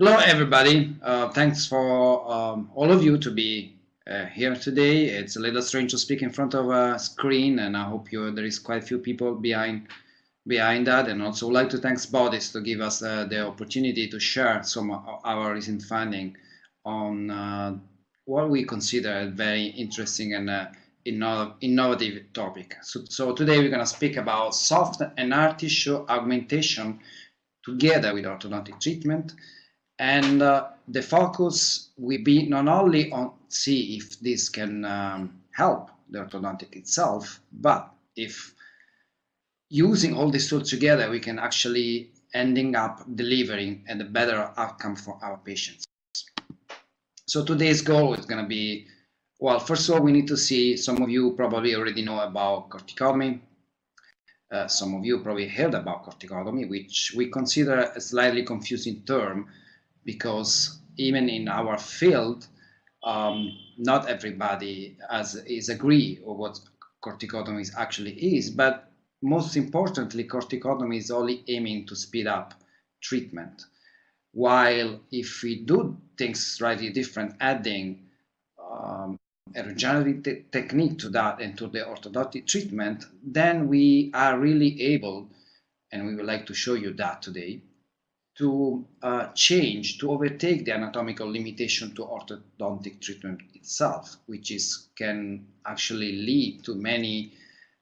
Hello, everybody. Thanks for all of you to be here today. It's a little strange to speak in front of a screen, and I hope there is quite a few people behind that. And also, would like to thank botiss to give us the opportunity to share some of our recent finding on what we consider a very interesting and innovative topic. So today we're going to speak about soft and hard tissue augmentation together with orthodontic treatment. And the focus will be not only on see if this can help the orthodontic itself, but if using all these tools together, we can actually ending up delivering a better outcome for our patients. So today's goal is going to be, well, first of all, we need to see, some of you probably already know about corticotomy. Some of you probably heard about corticotomy, which we consider a slightly confusing term, because even in our field, not everybody is agree on what corticotomy actually is. But most importantly, corticotomy is only aiming to speed up treatment. While if we do things slightly different, adding a regenerative technique to that and to the orthodontic treatment, then we are really able, and we would like to show you that today, to change, to overtake the anatomical limitation to orthodontic treatment itself, which can actually lead to many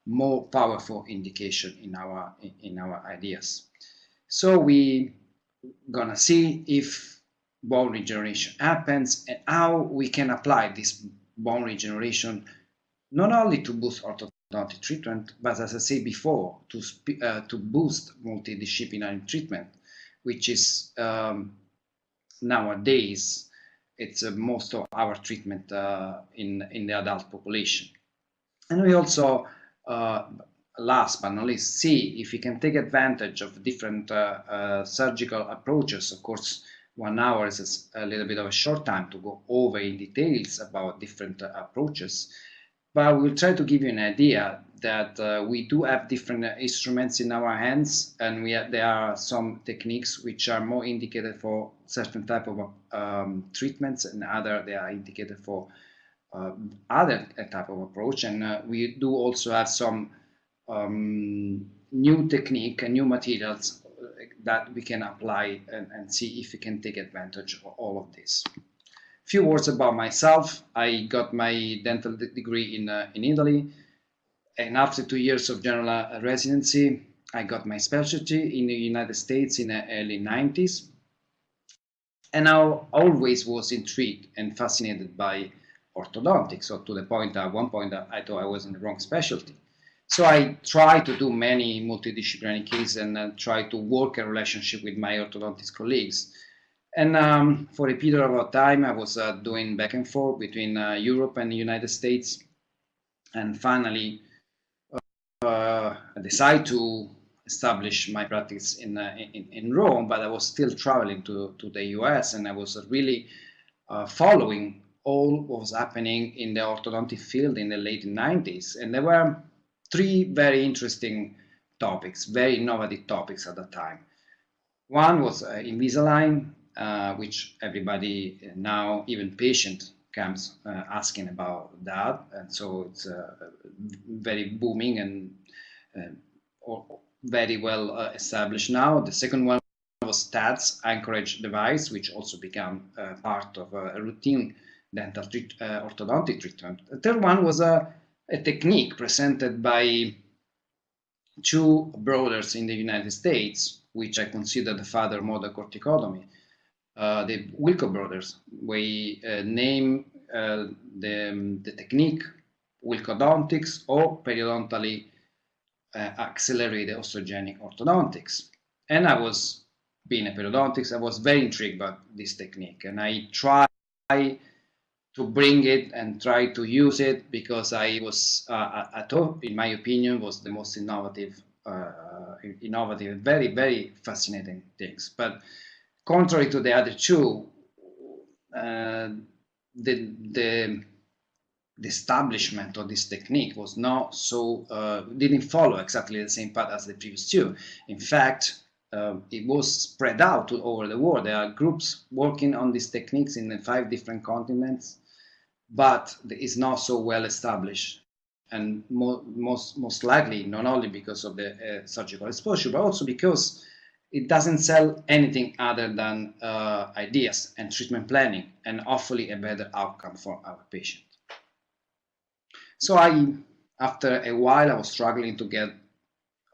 more powerful indication in our ideas. So we gonna see if bone regeneration happens and how we can apply this bone regeneration not only to boost orthodontic treatment, but as I said before, to boost multidisciplinary treatment, which is nowadays, it's most of our treatment in the adult population. And we also, last but not least, see if we can take advantage of different surgical approaches. Of course, 1 hour is a little bit of a short time to go over in details about different approaches. But we'll try to give you an idea that we do have different instruments in our hands, and there are some techniques which are more indicated for certain type of treatments, and they are indicated for other type of approach. And we do also have some new technique and new materials that we can apply and see if we can take advantage of all of this. Few words about myself. I got my dental degree in Italy, and after 2 years of general residency, I got my specialty in the United States in the early 90s. And I always was intrigued and fascinated by orthodontics, so to the point that at one point I thought I was in the wrong specialty. So I tried to do many multidisciplinary cases and try to work a relationship with my orthodontist colleagues. And for a period of time, I was doing back and forth between Europe and the United States. And finally, I decided to establish my practice in Rome, but I was still traveling to the US, and I was really following all what was happening in the orthodontic field in the late 90s. And there were 3 very interesting topics, very innovative topics at that time. One was Invisalign, which everybody now, even patient, comes asking about that, and so it's very booming and very well established now. The second one was TADS, anchorage device, which also became part of a routine dental orthodontic treatment. The third one was a technique presented by 2 brothers in the United States, which I consider the father of modern corticotomy. The Wilco brothers. We name the technique Wilcodontics, or periodontally accelerated osteogenic orthodontics. And I was, being a periodontics, I was very intrigued by this technique, and I tried to bring it and try to use it because I thought, in my opinion, was the most innovative, very, very fascinating things. But contrary to the other 2, the establishment of this technique was not so, didn't follow exactly the same path as the previous 2. In fact, it was spread out over the world. There are groups working on these techniques in 5 different continents, but it's not so well established. And most likely, not only because of the surgical exposure, but also because it doesn't sell anything other than ideas and treatment planning, and hopefully a better outcome for our patient. So after a while, I was struggling to get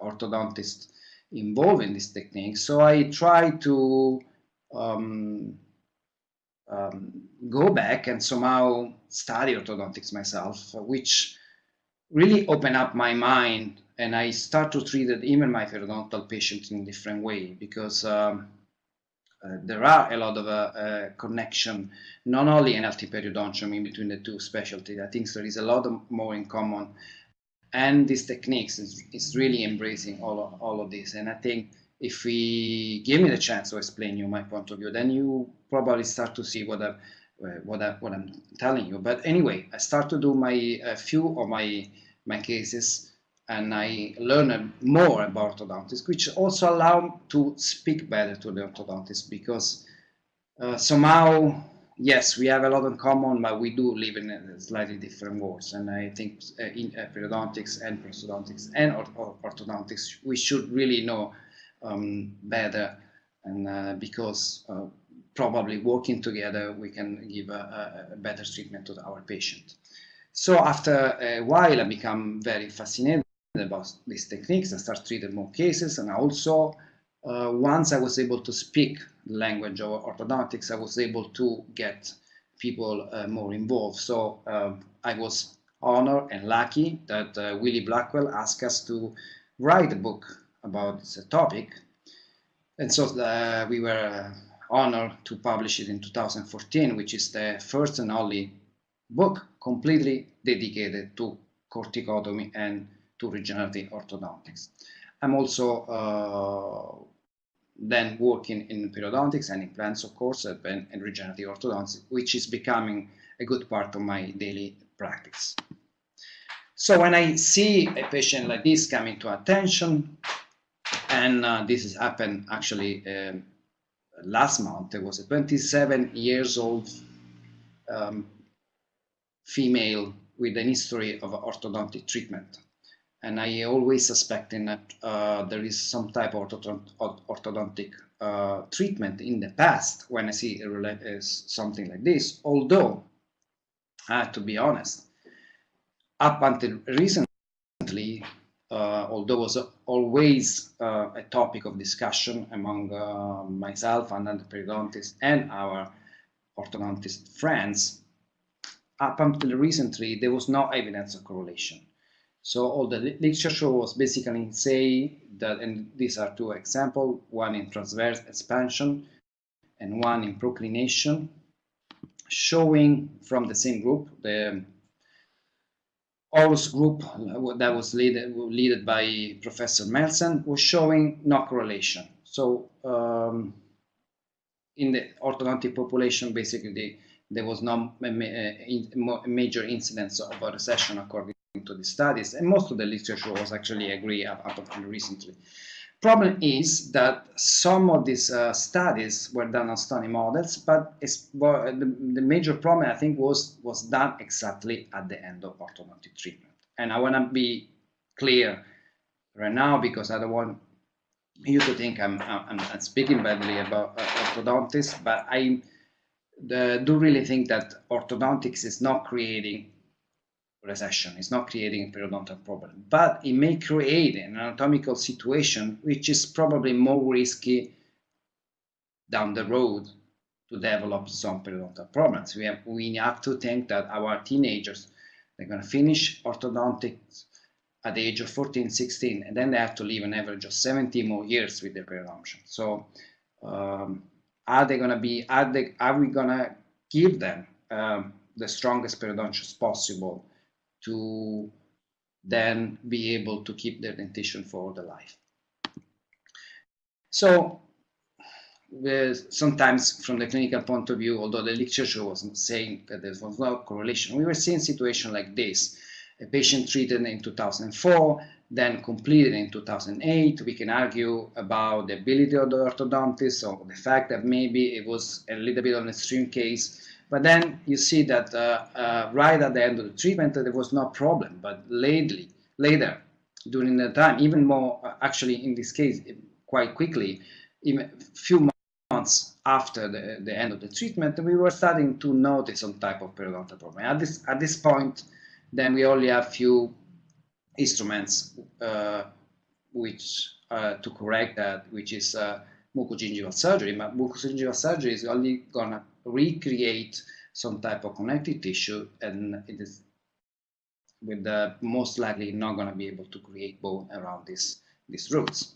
orthodontists involved in this technique. So I tried to go back and somehow study orthodontics myself, which really opened up my mind, and I start to treat even my periodontal patients in a different way, because there are a lot of connection, not only in healthy periodontium in between the two specialties. I think there is a lot more in common, and these techniques is really embracing all of this. And I think if we give me the chance to explain you my point of view, then you probably start to see what I'm telling you. But anyway, I start to do a few of my cases, and I learn more about orthodontics, which also allow me to speak better to the orthodontist, because somehow, yes, we have a lot in common, but we do live in slightly different worlds. And I think in periodontics and prosthodontics and orthodontics, we should really know better, and because probably working together, we can give a better treatment to our patient. So after a while, I become very fascinated about these techniques. I start treating more cases, and also once I was able to speak the language of orthodontics, I was able to get people more involved. So I was honored and lucky that Willie Blackwell asked us to write a book about this topic, and so we were honored to publish it in 2014, which is the first and only book completely dedicated to corticotomy and to regenerative orthodontics. I'm also then working in periodontics and implants, of course, and regenerative orthodontics, which is becoming a good part of my daily practice. So when I see a patient like this coming to attention, and this has happened actually last month, there was a 27-year-old female with an history of orthodontic treatment. And I always suspecting that there is some type of orthodontic treatment in the past when I see something like this. Although, I have to be honest, up until recently, although it was always a topic of discussion among myself and the periodontists and our orthodontist friends, up until recently, there was no evidence of correlation. So all the literature was basically say that, and these are 2 examples, one in transverse expansion and one in proclination, showing from the same group, the Aarhus group that was led by Professor Melsen, was showing no correlation. So in the orthodontic population, basically, there was no major incidence of a recession according to the studies, and most of the literature was actually agree up until recently. Problem is that some of these studies were done on stony models, but the major problem, I think, was done exactly at the end of orthodontic treatment. And I want to be clear right now, because I don't want you to think I'm speaking badly about orthodontics, but I do really think that orthodontics is not creating recession, it's not creating a periodontal problem, but it may create an anatomical situation which is probably more risky down the road to develop some periodontal problems. We have to think that our teenagers, they're going to finish orthodontics at the age of 14, 16, and then they have to live an average of 70 more years with their periodontium. So are we going to give them the strongest periodontiums possible to then be able to keep their dentition for the life? So sometimes from the clinical point of view, although the literature was saying that there was no correlation, we were seeing situations like this. A patient treated in 2004, then completed in 2008. We can argue about the ability of the orthodontist or the fact that maybe it was a little bit of an extreme case. But then you see that right at the end of the treatment, there was no problem. But later, during the time, even more, actually in this case, quite quickly, even a few months after the end of the treatment, we were starting to notice some type of periodontal problem. At this point, then we only have few instruments which to correct that, which is mucogingival surgery. But mucogingival surgery is only gonna recreate some type of connective tissue, and it is with the most likely not gonna be able to create bone around these roots.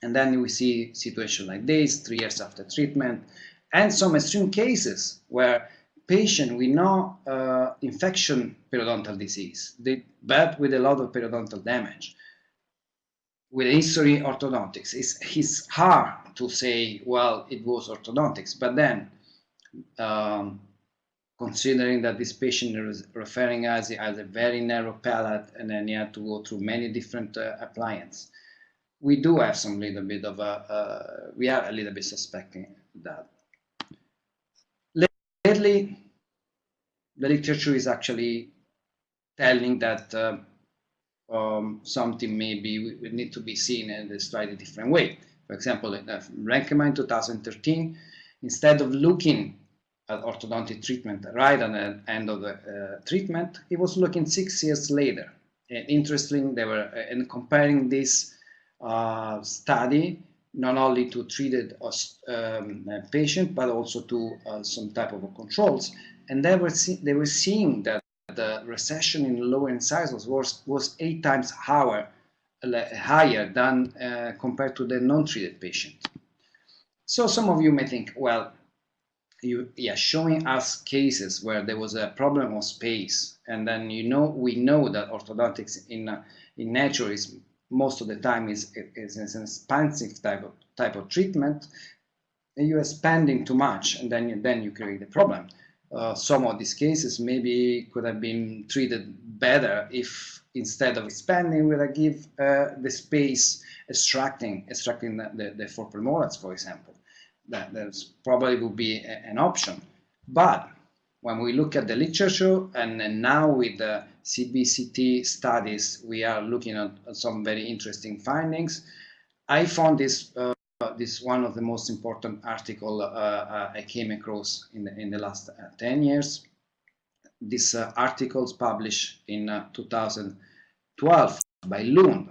And then we see situation like this 3 years after treatment, and some extreme cases where patient with no infection periodontal disease, but with a lot of periodontal damage, with a history orthodontics. It's hard to say, well, it was orthodontics, but then considering that this patient is referring as a very narrow palate, and then he had to go through many different appliances, we do have some little bit of we are a little bit suspecting that. Lately, the literature is actually telling that something maybe we need to be seen in a slightly different way. For example, Brugnami in 2013, instead of looking at orthodontic treatment right at the end of the treatment, he was looking 6 years later. And interesting, they were comparing this study not only to treated patient, but also to some type of controls, and they were seeing that the recession in lower incisors was 8 times higher than compared to the non-treated patient. So some of you may think, well, showing us cases where there was a problem of space, and then we know that orthodontics in nature is most of the time is an expansive type of treatment, and you are spending too much, and then you create the problem. Some of these cases maybe could have been treated better if instead of expanding, we would give the space extracting the 4 premolars, for example. That probably would be an option. But when we look at the literature, and now with the CBCT studies, we are looking at some very interesting findings. I found this one of the most important article I came across in the last 10 years. This articles published in 2012 by Lund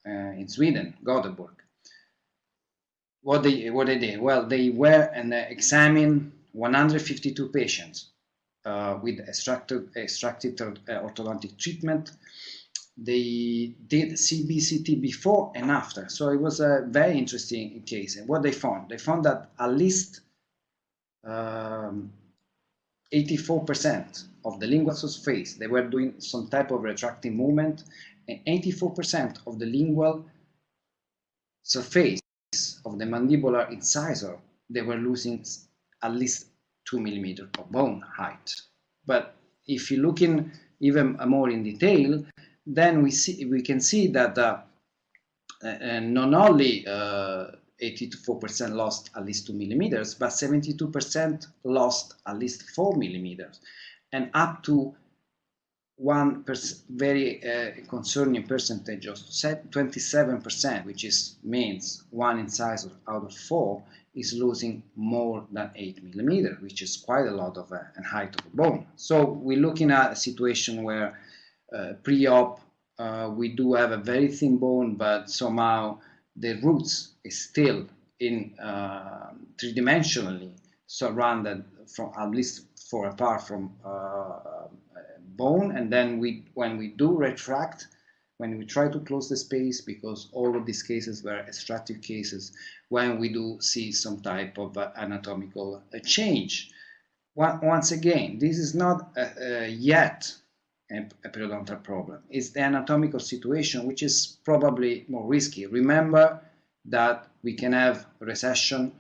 in Sweden, Gothenburg. What they did? Well, they were and examined 152 patients with extractive orthodontic treatment. They did CBCT before and after, so it was a very interesting case. And what they found that at least 84% of the lingual surface, they were doing some type of retracting movement, and 84% of the lingual surface of the mandibular incisor, they were losing at least 2 millimeters of bone height. But if you look in even more in detail, then we can see that not only 84% lost at least 2 millimeters, but 72% lost at least 4 millimeters, and up to one very concerning percentage of 27%, which means 1 incisor out of 4 is losing more than 8 millimeters, which is quite a lot of height of a bone. So we're looking at a situation where pre-op we do have a very thin bone, but somehow the roots is still in three-dimensionally surrounded from at least far apart from bone. And then when we do retract, when we try to close the space, because all of these cases were extractive cases, when we do see some type of anatomical change. Once again, this is not yet a periodontal problem. It's the anatomical situation which is probably more risky. Remember that we can have recession.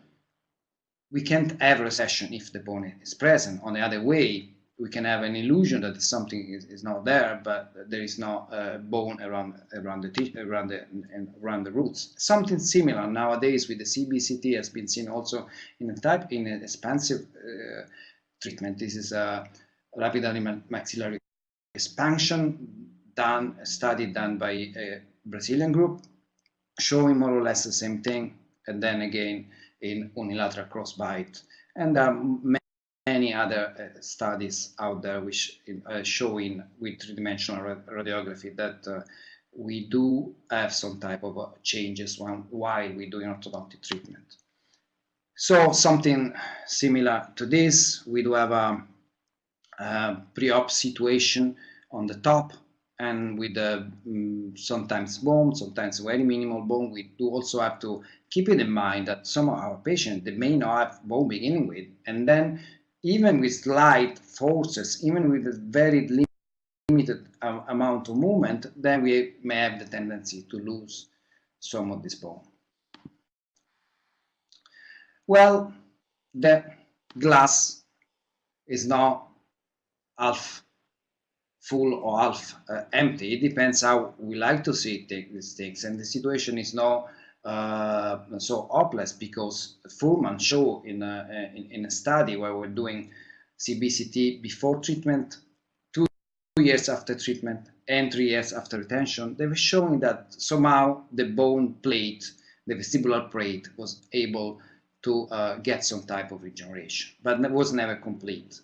We can't have recession if the bone is present. On the other way, we can have an illusion that something is not there, but there is no bone around the roots. Something similar nowadays with the CBCT has been seen also in an expansive treatment. This is a rapid maxillary expansion study done by a Brazilian group, showing more or less the same thing, and then again in unilateral crossbite. And there are many other studies out there which showing with three-dimensional radiography that we do have some type of changes while we're doing orthodontic treatment. So something similar to this, we do have a pre-op situation on the top, and with sometimes bone, sometimes very minimal bone. We do also have to keep it in mind that some of our patients, they may not have bone beginning with, and then even with slight forces, even with a very limited amount of movement, then we may have the tendency to lose some of this bone. Well, the glass is not half full or half empty. It depends how we like to see these things, and the situation is not so hopeless, because Fuhrman showed in a study where we're doing CBCT before treatment, 2 years after treatment, and 3 years after retention. They were showing that somehow the bone plate, the vestibular plate, was able to get some type of regeneration, but it was never complete.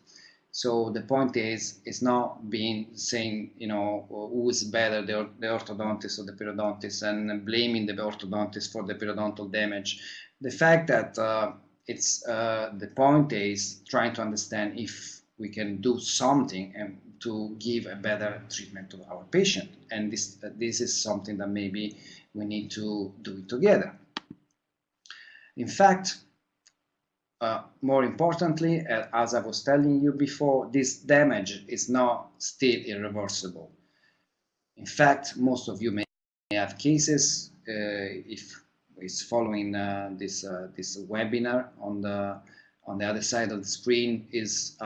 So the point is, it's not being saying, you know, who is better, the orthodontist or the periodontist, and blaming the orthodontist for the periodontal damage. The fact that the point is trying to understand if we can do something and to give a better treatment to our patient. And this is something that maybe we need to do it together. In fact, more importantly, as I was telling you before, this damage is not still irreversible. In fact, most of you may have cases, if it's following this webinar on the other side of the screen, is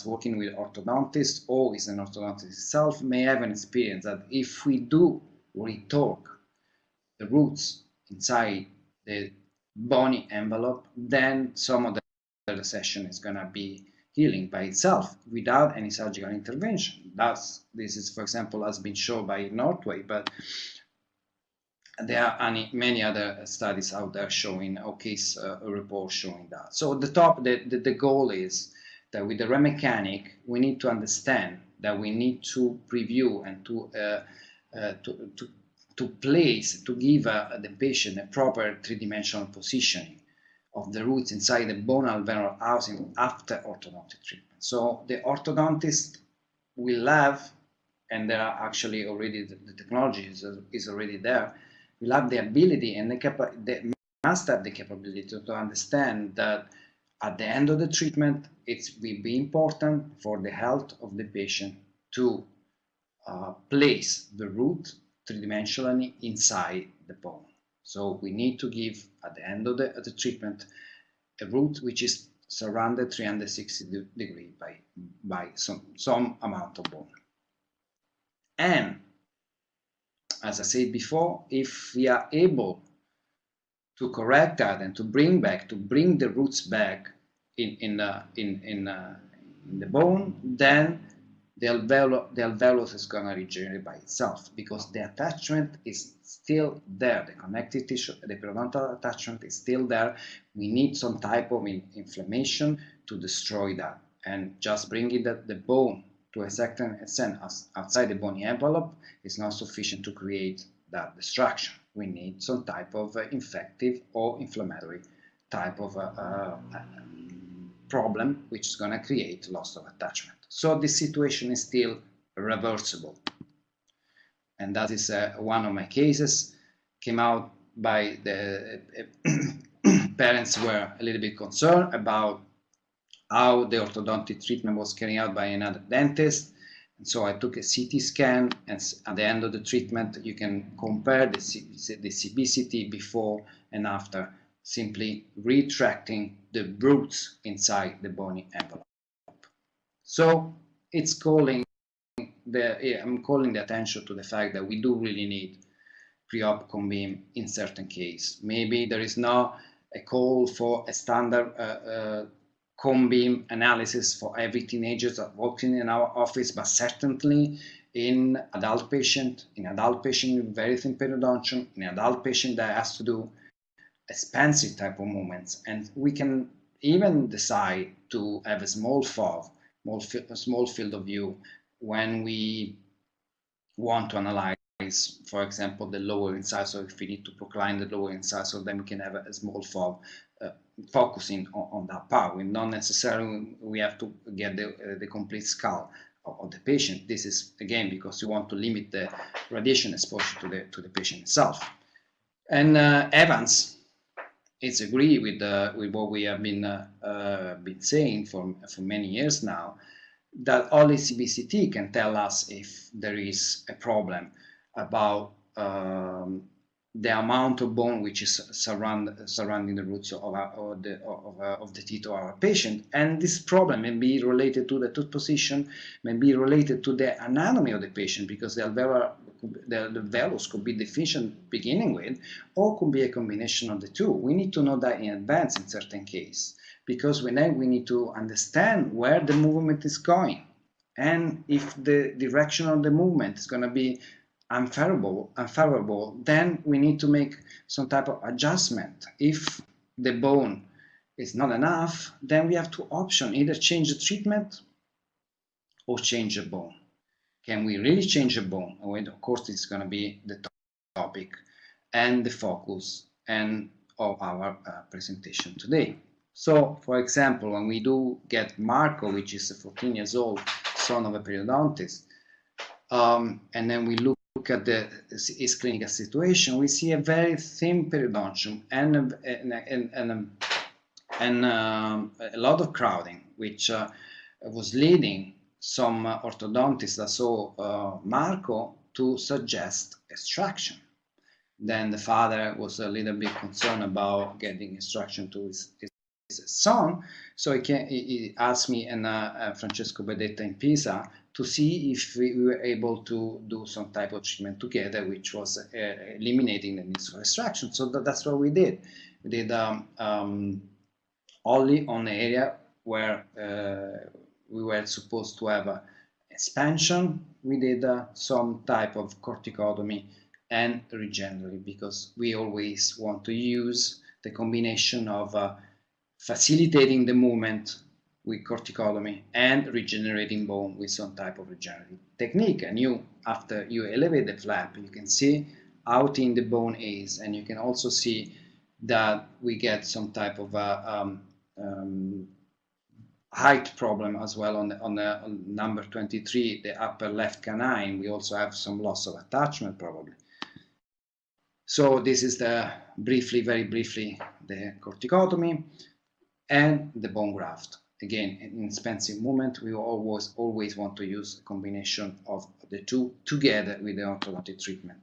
working with orthodontists or is an orthodontist itself, may have an experience that if we do retorque the roots inside the bony envelope, then some of the session is going to be healing by itself without any surgical intervention. Thus, this is, for example, has been shown by Northway, but there are many other studies out there showing, or case reports showing that. So the goal is that with the remechanic, we need to understand that we need to preview and to place, to give the patient a proper three-dimensional positioning of the roots inside the bone alveolar housing after orthodontic treatment. So the orthodontist will have, and there are actually already, the technology is already there, will have the ability and they must have the capability to understand that at the end of the treatment, it will be important for the health of the patient to place the root three-dimensionally inside the bone. So we need to give, at the end of the treatment, a root which is surrounded 360 degrees by some amount of bone. And as I said before, if we are able to correct that and to bring the roots back in the bone, then the alveolus is going to regenerate by itself, because the attachment is still there. The connective tissue, the periodontal attachment is still there. We need some type of inflammation to destroy that. And just bringing the bone to a certain extent outside the bony envelope is not sufficient to create that destruction. We need some type of infective or inflammatory type of problem, which is going to create loss of attachment. So this situation is still reversible. And that is one of my cases. Came out by the parents were a little bit concerned about how the orthodontic treatment was carried out by another dentist. And so I took a CT scan, and at the end of the treatment, you can compare the CBCT before and after, simply retracting the roots inside the bony envelope. So it's calling I'm calling the attention to the fact that we do really need pre-op cone beam in certain case. Maybe there is not a call for a standard cone beam analysis for every teenager that walks in our office, but certainly in adult patient with very thin periodontium, in adult patient that has to do expensive type of movements, and we can even decide to have a small FOV, a small field of view, when we want to analyze, for example, the lower incisor. If we need to procline the lower incisor, then we can have a small FOV focusing on that part. We not necessarily we have to get the complete skull of the patient. This is again because you want to limit the radiation exposure to the patient itself. And Evans is agree with what we have been saying for many years now, that only CBCT can tell us if there is a problem about the amount of bone which is surrounding the roots of the teeth of our patient. And this problem may be related to the tooth position, may be related to the anatomy of the patient, because the alveolus could be deficient beginning with, or could be a combination of the two. We need to know that in advance in certain cases, because we need to understand where the movement is going, and if the direction of the movement is going to be unfavorable, then we need to make some type of adjustment. If the bone is not enough, then we have to option either change the treatment or change the bone. Can we really change the bone? And of course, it's going to be the topic and the focus and of our presentation today. So, for example, when we do get Marco, which is a 14 years old son of a periodontist, and then we look at his clinical situation, we see a very thin periodontium and a lot of crowding, which was leading some orthodontists that saw Marco to suggest extraction. Then the father was a little bit concerned about getting extraction to his son, so he asked me and Francesco Bedetta in Pisa to see if we were able to do some type of treatment together, which was eliminating the need for extraction. So that's what we did. We did only on the area where we were supposed to have expansion. We did some type of corticotomy and regenerative, because we always want to use the combination of facilitating the movement with corticotomy and regenerating bone with some type of regenerative technique. And after you elevate the flap, you can see how thin the bone is, and you can also see that we get some type of height problem as well on the number 23, the upper left canine. We also have some loss of attachment probably. So this is very briefly, the corticotomy and the bone graft. Again, in expensive movement, we always want to use a combination of the two together with the orthodontic treatment.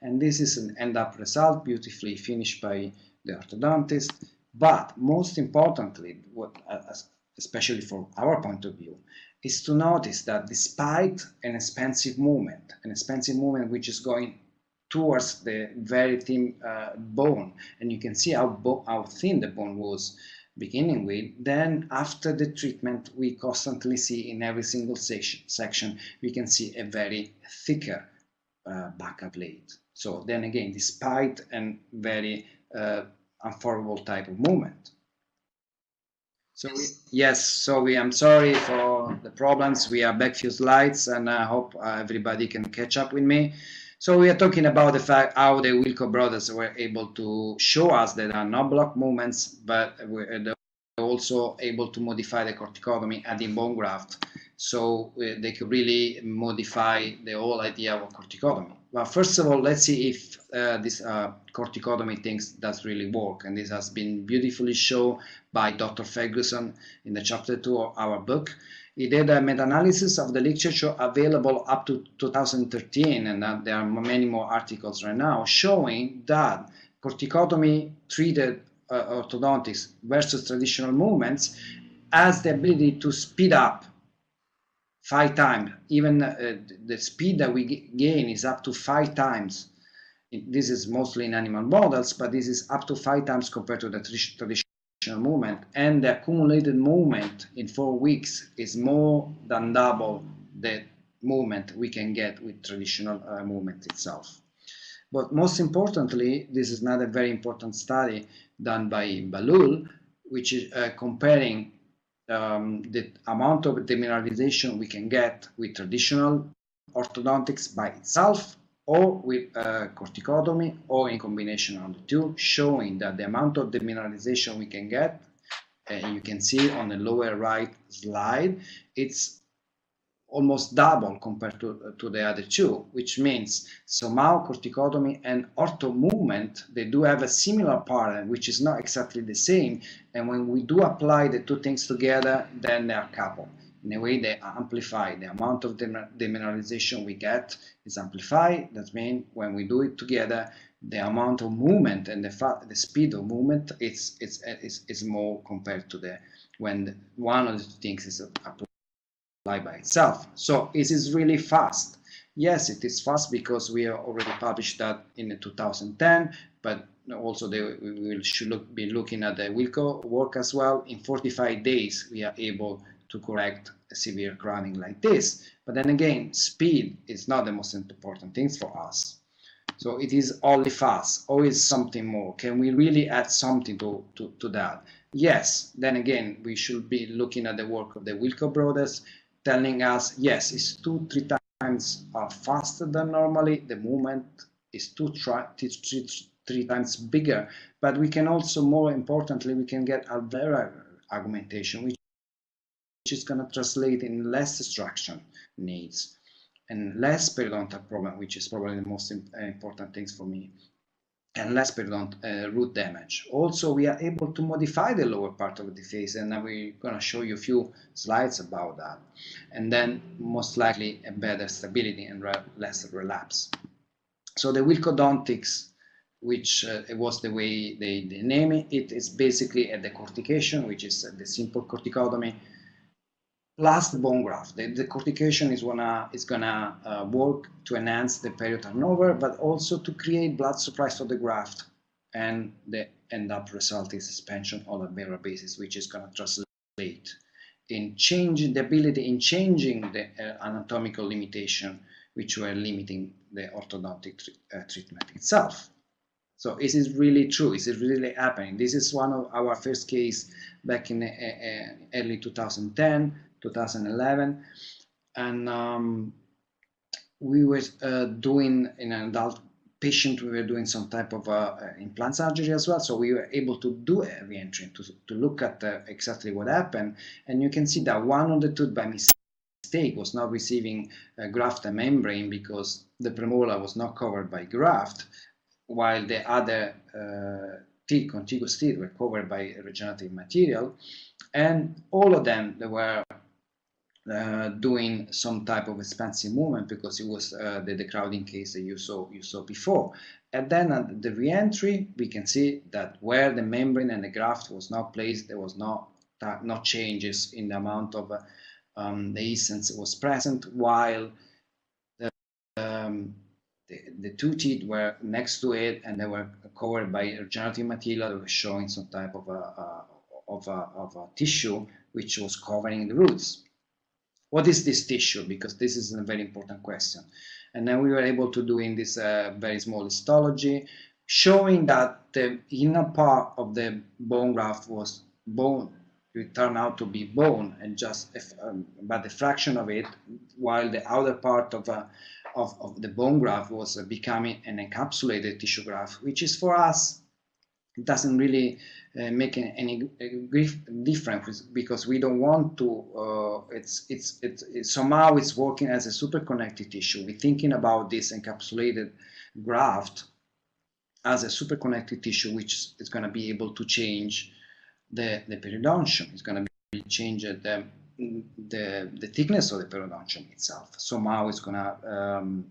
And this is an end-up result, beautifully finished by the orthodontist. But most importantly, especially from our point of view, is to notice that despite an expensive movement which is going towards the very thin bone, and you can see how thin the bone was beginning with, then after the treatment we constantly see in every single section we can see a very thicker back plate. So then again, despite a very unfavorable type of movement. So I'm sorry for the problems. We are back few slides, and I hope everybody can catch up with me. So we are talking about the fact how the Wilco brothers were able to show us that there are no block movements, but they're also able to modify the corticotomy adding bone graft. So they could really modify the whole idea of corticotomy. Well, first of all, let's see if this corticotomy things does really work. And this has been beautifully shown by Dr. Ferguson in the chapter 2 of our book. He did a meta-analysis of the literature available up to 2013, and there are many more articles right now showing that corticotomy treated orthodontics versus traditional movements has the ability to speed up 5 times. Even the speed that we gain is up to 5 times. This is mostly in animal models, but this is up to 5 times compared to the traditional movement. And the accumulated movement in 4 weeks is more than double the movement we can get with traditional movement itself. But most importantly, this is not a very important study done by Balul, which is comparing the amount of demineralization we can get with traditional orthodontics by itself, or with corticotomy, or in combination of the two, showing that the amount of demineralization we can get, you can see on the lower right slide, it's almost double compared to the other two, which means somehow corticotomy and ortho movement, they do have a similar pattern, which is not exactly the same. And when we do apply the two things together, then they are coupled. In a way, they amplify. The amount of demineralization we get is amplified. That means when we do it together, the amount of movement and the speed of movement is more compared to the when one of the things is applied by itself. So it is really fast. Yes, it is fast because we already published that in 2010, but also we should be looking at the Wilco work as well. In 45 days, we are able to correct a severe crowning like this. But then again, speed is not the most important thing for us. So it is only fast, always something more. Can we really add something to that? Yes, then again, we should be looking at the work of the Wilco brothers, telling us, yes, it's 2-3 times faster than normally. The movement is 2-3 times bigger. But we can also, more importantly, we can get alveolar augmentation, which is going to translate in less extraction needs and less periodontal problem, which is probably the most important things for me, and less periodontal root damage. Also, we are able to modify the lower part of the face, and now we're going to show you a few slides about that. And then, most likely, a better stability and less relapse. So the Wilcodontics, which was the way they name it, it is basically a decortication, which is the simple corticotomy, plus the bone graft. The cortication is gonna work to enhance the period turnover, but also to create blood supply for the graft, and the end up result is suspension on a alveolar basis, which is gonna translate in changing the ability, in changing the anatomical limitation, which were limiting the orthodontic treatment itself. So is it really true? Is it really happening? This is one of our first case back in early 2010, 2011, and we were doing in an adult patient, we were doing some type of implant surgery as well, so we were able to do a re-entry to look at exactly what happened. And you can see that one of the tooth by mistake was not receiving graft and membrane because the premolar was not covered by graft, while the other teeth, contiguous teeth, were covered by regenerative material, and all of them, they were doing some type of expansive movement because it was the crowding case that you saw before. And then at the re-entry, we can see that where the membrane and the graft was not placed, there was no changes in the amount of the essence was present, while the two teeth were next to it and they were covered by regenerative material that was showing some type of a tissue which was covering the roots. What is this tissue? Because this is a very important question. And then we were able to do in this very small histology, showing that the inner part of the bone graft was bone. It turned out to be bone, and just but a fraction of it, while the outer part of the bone graft was becoming an encapsulated tissue graft, which is for us, it doesn't really make any difference, because we don't want to, somehow it's working as a super connected tissue. We're thinking about this encapsulated graft as a super connected tissue, which is going to be able to change the periodontium. It's going to be change the thickness of the periodontium itself. Somehow it's going to,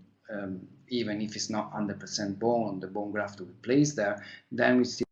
even if it's not 100% bone, the bone graft to be placed there, then we're still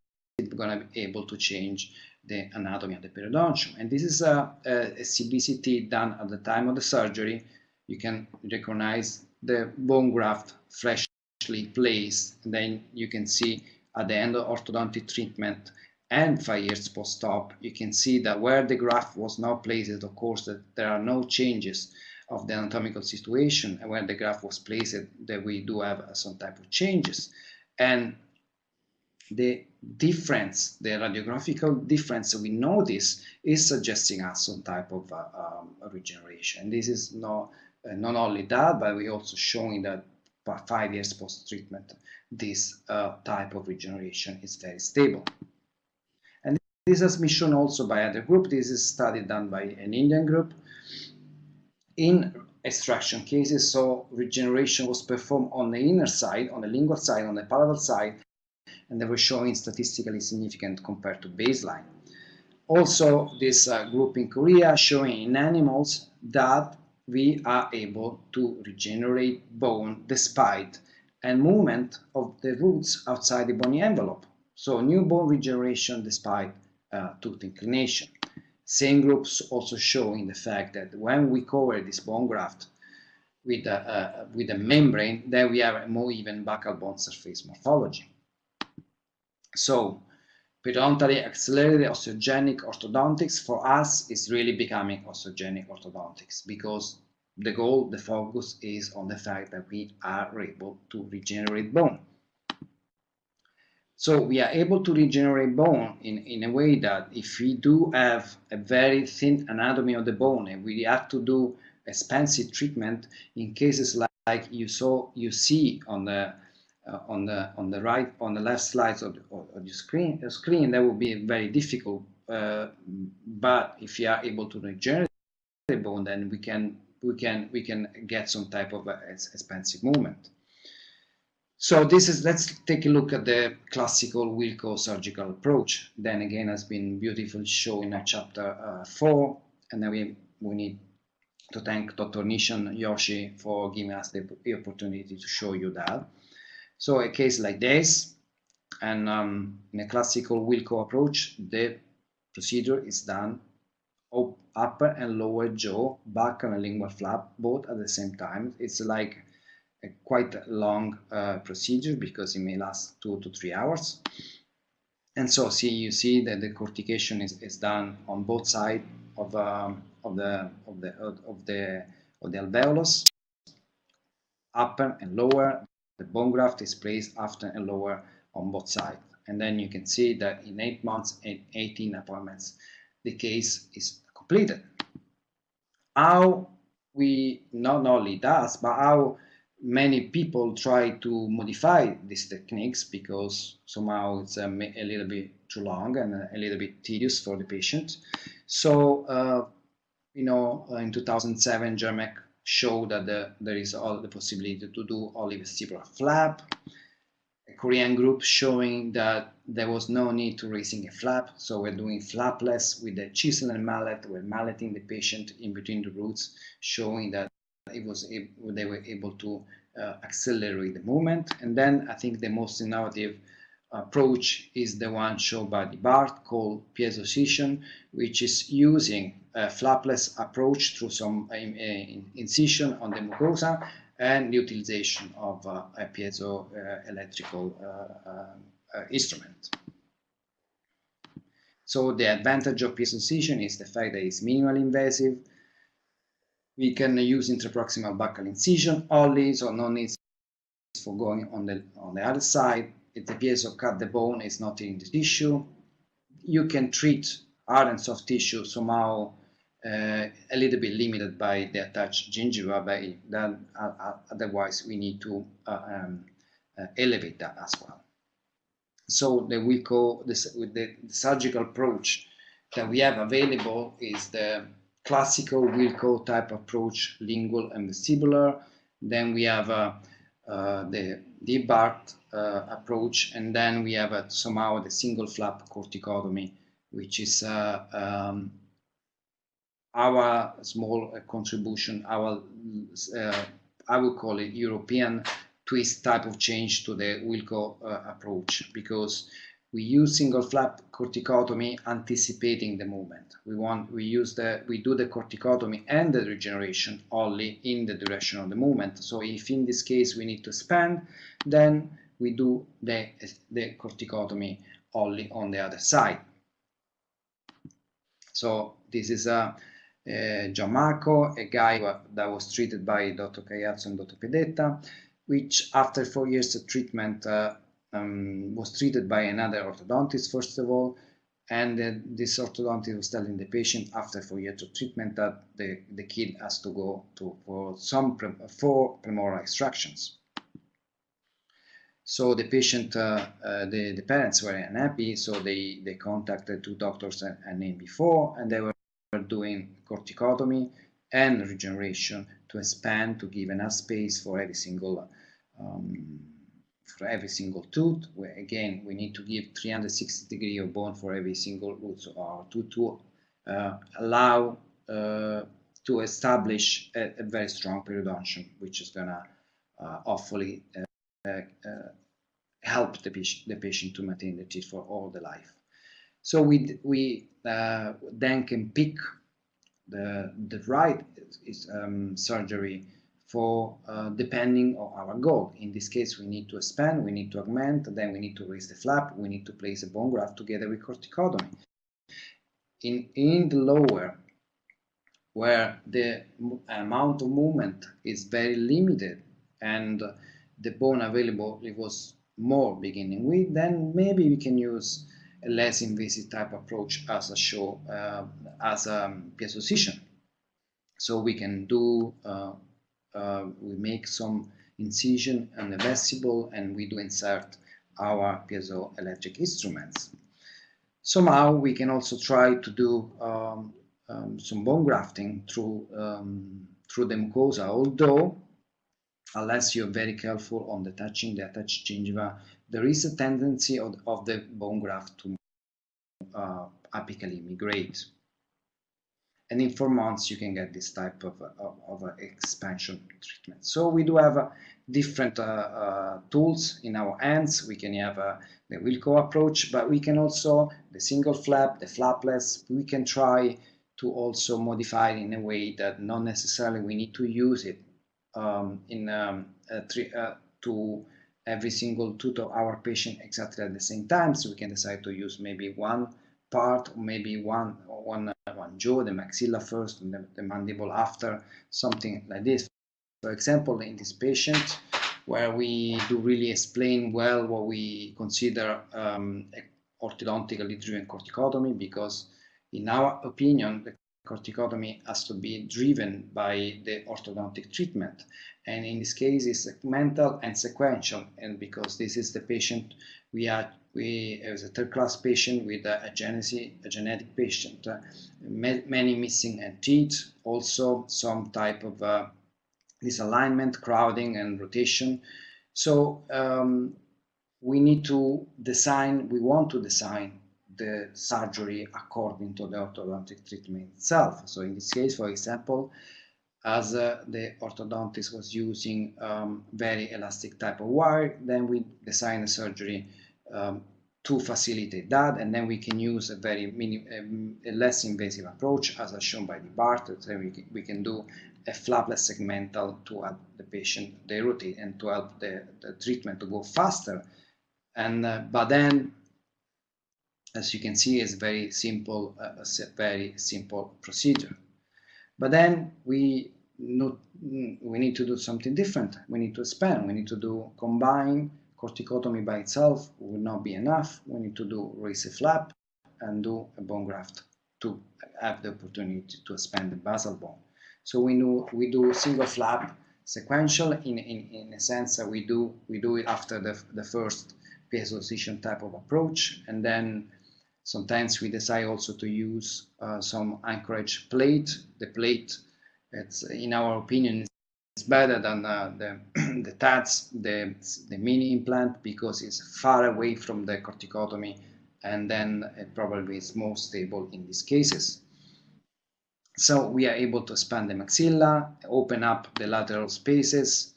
going to be able to change the anatomy of the periodontium. And this is a CBCT done at the time of the surgery. You can recognize the bone graft freshly placed, and then you can see at the end of orthodontic treatment and 5 years post-op, you can see that where the graft was now placed, of course, that there are no changes of the anatomical situation, and where the graft was placed, that we do have some type of changes. And the difference, the radiographical difference we notice is suggesting us some type of regeneration. This is not only that, but we also showing that 5 years post-treatment, this type of regeneration is very stable. And this has been shown also by other group. This is a study done by an Indian group. In extraction cases, so regeneration was performed on the inner side, on the lingual side, on the palatal side, and they were showing statistically significant compared to baseline. Also, this group in Korea showing in animals that we are able to regenerate bone despite a movement of the roots outside the bony envelope. So new bone regeneration despite tooth inclination. Same groups also showing the fact that when we cover this bone graft with a membrane, then we have a more even buccal bone surface morphology. So periodontally accelerated osteogenic orthodontics for us is really becoming osteogenic orthodontics, because the goal, the focus is on the fact that we are able to regenerate bone. So we are able to regenerate bone in a way that if we do have a very thin anatomy of the bone and we have to do expensive treatment, in cases like you see on the left slides of the screen, that would be very difficult. But if you are able to regenerate the bone, then we can get some type of expensive movement. So let's take a look at the classical Wilco surgical approach. Then again, has been beautifully shown in chapter 4, and then we need to thank Dr. Nishan Yoshi for giving us the opportunity to show you that. So a case like this, and in a classical Wilco approach, the procedure is done upper and lower jaw, buccal and lingual flap, both at the same time. It's like a quite long procedure because it may last 2 to 3 hours. And so you see that the cortication is done on both sides of the alveolus, upper and lower. The bone graft is placed after and lower on both sides. And then you can see that in 8 months and 18 appointments, the case is completed. How we not only does, but how many people try to modify these techniques, because somehow it's a little bit too long and a little bit tedious for the patient. So, in 2007, Germec showed that there is all the possibility to do only vestibular flap. A Korean group showing that there was no need to raising a flap, so we're doing flapless with the chisel and mallet. We're malleting the patient in between the roots, showing that they were able to accelerate the movement. And then I think the most innovative approach is the one shown by Bart, called piezo-scission, which is using a flapless approach through some incision on the mucosa and the utilization of a piezo electrical instrument. So the advantage of piezo-scission is the fact that it's minimally invasive. We can use intraproximal buccal incision only, so no need for going on the other side. If the piezo cut the bone, it's not in the tissue. You can treat hard and soft tissue somehow a little bit limited by the attached gingiva, but otherwise we need to elevate that as well. So the Wilco, with the surgical approach that we have available is the classical Wilco type approach, lingual and vestibular. Then we have the Bart approach, and then we have somehow the single flap corticotomy, which is our small contribution, our I would call it European twist type of change to the Wilco approach, because we use single flap corticotomy anticipating the movement. We do the corticotomy and the regeneration only in the direction of the movement. So if in this case we need to expand, then we do the corticotomy only on the other side. So this is Gianmarco, a guy that was treated by Dr. Caiazzo and Dr. Pedetta, which after 4 years of treatment was treated by another orthodontist first of all, and this orthodontist was telling the patient after 4 years of treatment that the kid has to go for 4 premolar extractions. So the patient, the parents were unhappy, so they contacted 2 doctors a name before, and they were doing corticotomy and regeneration to expand, to give enough space for every single tooth. Where again we need to give 360 degrees of bone for every single root or tooth to allow to establish a very strong periodontium, which is gonna hopefully help the patient to maintain the teeth for all the life. So we then can pick the right surgery for depending on our goal. In this case, we need to expand, we need to augment, then we need to raise the flap, we need to place a bone graft together with corticotomy. In the lower, where the amount of movement is very limited and the bone available it was more beginning with, then maybe we can use a less invasive type approach as a piezo-excision. So we can do we make some incision in the vestibule and we do insert our piezoelectric instruments. Somehow we can also try to do some bone grafting through the mucosa, although unless you're very careful on detaching the attached gingiva, there is a tendency of the bone graft to apically migrate. And in 4 months you can get this type of expansion treatment. So we do have different tools in our hands. We can have the Wilco approach, but we can also the single flap, the flapless. We can try to also modify it in a way that not necessarily we need to use it to every single tooth of our patient exactly at the same time. So we can decide to use maybe one part, or maybe one jaw, the maxilla first and the mandible after, something like this. For example, in this patient, where we do really explain well what we consider orthodontically driven corticotomy, because in our opinion the corticotomy has to be driven by the orthodontic treatment, and in this case it's segmental and sequential. And because this is the patient we as a third-class patient with a genetic patient, many missing teeth, also some type of misalignment, crowding and rotation. So we need to design, we want to design the surgery according to the orthodontic treatment itself. So in this case, for example, as the orthodontist was using very elastic type of wire, then we design a surgery to facilitate that, and then we can use a less invasive approach as shown by the Bart. So we can do a flapless segmental to help the patient they rotate and to help the treatment to go faster. And but then, as you can see, it's very simple, very simple procedure. But then we need to do something different. We need to expand. We need to do combine. Corticotomy by itself will not be enough. We need to do raise a flap and do a bone graft to have the opportunity to expand the basal bone. So we do single flap sequential in a sense that we do it after the first piezo-excision type of approach, and then sometimes we decide also to use some anchorage plate. The plate, it's in our opinion, it's better than the TADS, the mini implant, because it's far away from the corticotomy, and then it probably is more stable in these cases. So we are able to expand the maxilla, open up the lateral spaces,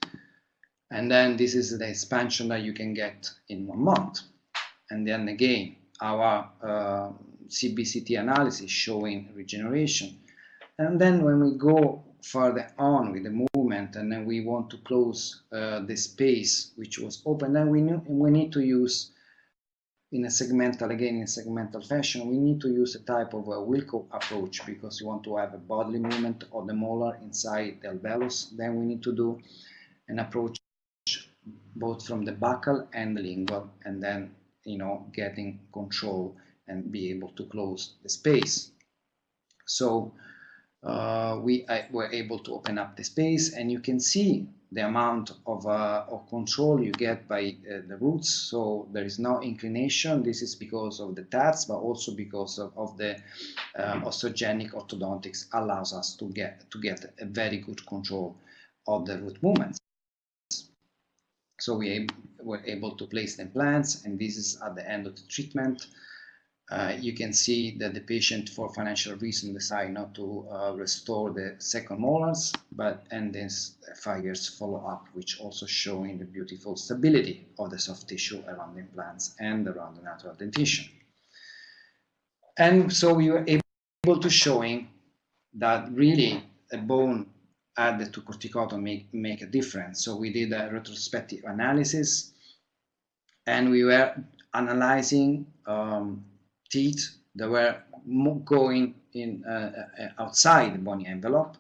and then this is the expansion that you can get in 1 month. and then again our CBCT analysis showing regeneration. And then when we go further on with the movement, and then we want to close the space which was open, then we need to use in a segmental fashion, we need to use a type of a Wilco approach, because we want to have a bodily movement of the molar inside the alveolus. Then we need to do an approach both from the buccal and the lingual, and then, you know, getting control and be able to close the space. So we were able to open up the space, and you can see the amount of control you get by the roots. So there is no inclination. This is because of the tats, but also because of the osteogenic orthodontics allows us to get a very good control of the root movements. So we were able to place the implants, and this is at the end of the treatment. You can see that the patient, for financial reason, decided not to restore the second molars, and this 5 years follow-up, which also showing the beautiful stability of the soft tissue around the implants and around the natural dentition. And so we were able to showing that really a bone added to corticotomy make a difference. So we did a retrospective analysis, and we were analyzing teeth that were going in outside the bony envelope.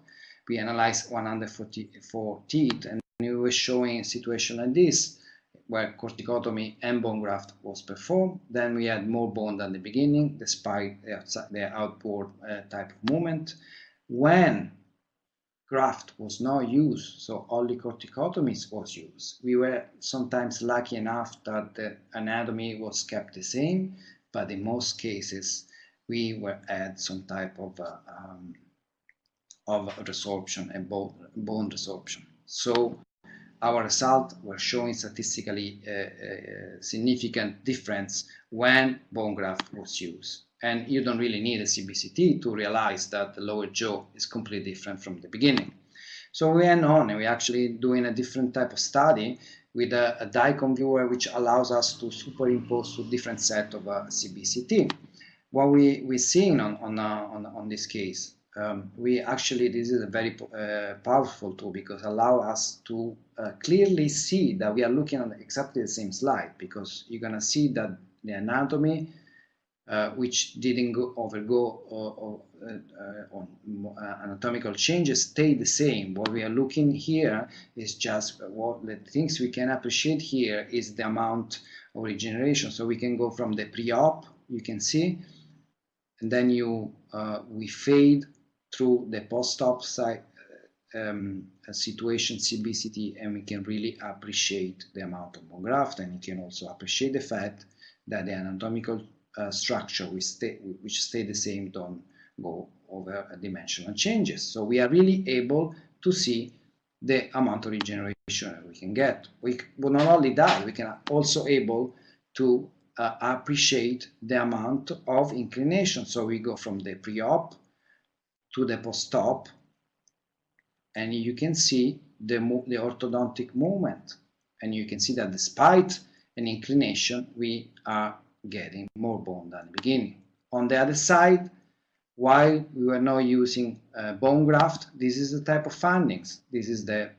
We analyzed 144 teeth, and we were showing a situation like this, where corticotomy and bone graft was performed. Then we had more bone than the beginning, despite the outward type of movement. When graft was not used, so only corticotomies was used, we were sometimes lucky enough that the anatomy was kept the same, but in most cases we were add some type of resorption and bone resorption. So our results were showing statistically significant difference when bone graft was used. And you don't really need a CBCT to realize that the lower jaw is completely different from the beginning. So we went on, and we're actually doing a different type of study with a DICOM viewer, which allows us to superimpose to different set of CBCT. What we're seeing on this case, this is a very powerful tool, because allow us to clearly see that we are looking at exactly the same slide, because you're gonna see that the anatomy which didn't undergo anatomical changes stay the same. What we are looking here is just what the things we can appreciate here is the amount of regeneration. So we can go from the pre-op, you can see, and then we fade through the post-op side situation CBCT, and we can really appreciate the amount of bone graft, and you can also appreciate the fact that the anatomical structure which stay the same don't go over dimensional changes. So we are really able to see the amount of regeneration we can get. We will not only that, we can also able to appreciate the amount of inclination. So we go from the pre-op to the post-op, and you can see the orthodontic movement, and you can see that despite an inclination, we are getting more bone than the beginning. On the other side, while we were not using bone graft, this is the type of findings. This is the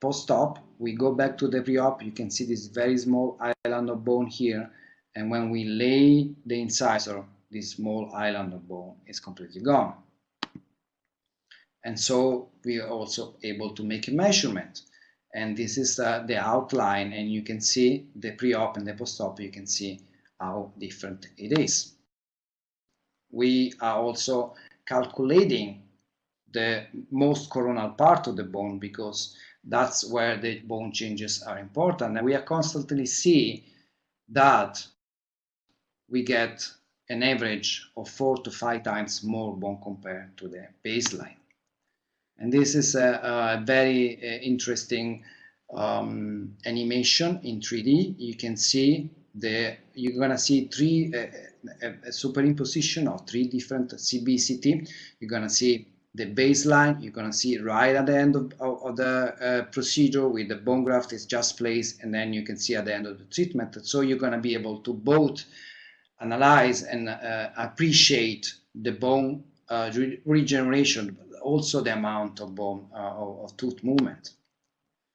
post-op. We go back to the pre-op, you can see this very small island of bone here, and when we lay the incisor, this small island of bone is completely gone. And so we are also able to make a measurement. And this is the outline, and you can see the pre-op and the post-op, you can see how different it is. We are also calculating the most coronal part of the bone, because that's where the bone changes are important. And we are constantly see that we get an average of 4 to 5 times more bone compared to the baseline. And this is a very interesting animation in 3D. You can see you're gonna see a superimposition of 3 different CBCT. You're gonna see the baseline. You're gonna see right at the end of of the procedure with the bone graft is just placed, and then you can see at the end of the treatment. So you're going to be able to both analyze and appreciate the bone regeneration, but also the amount of bone of tooth movement.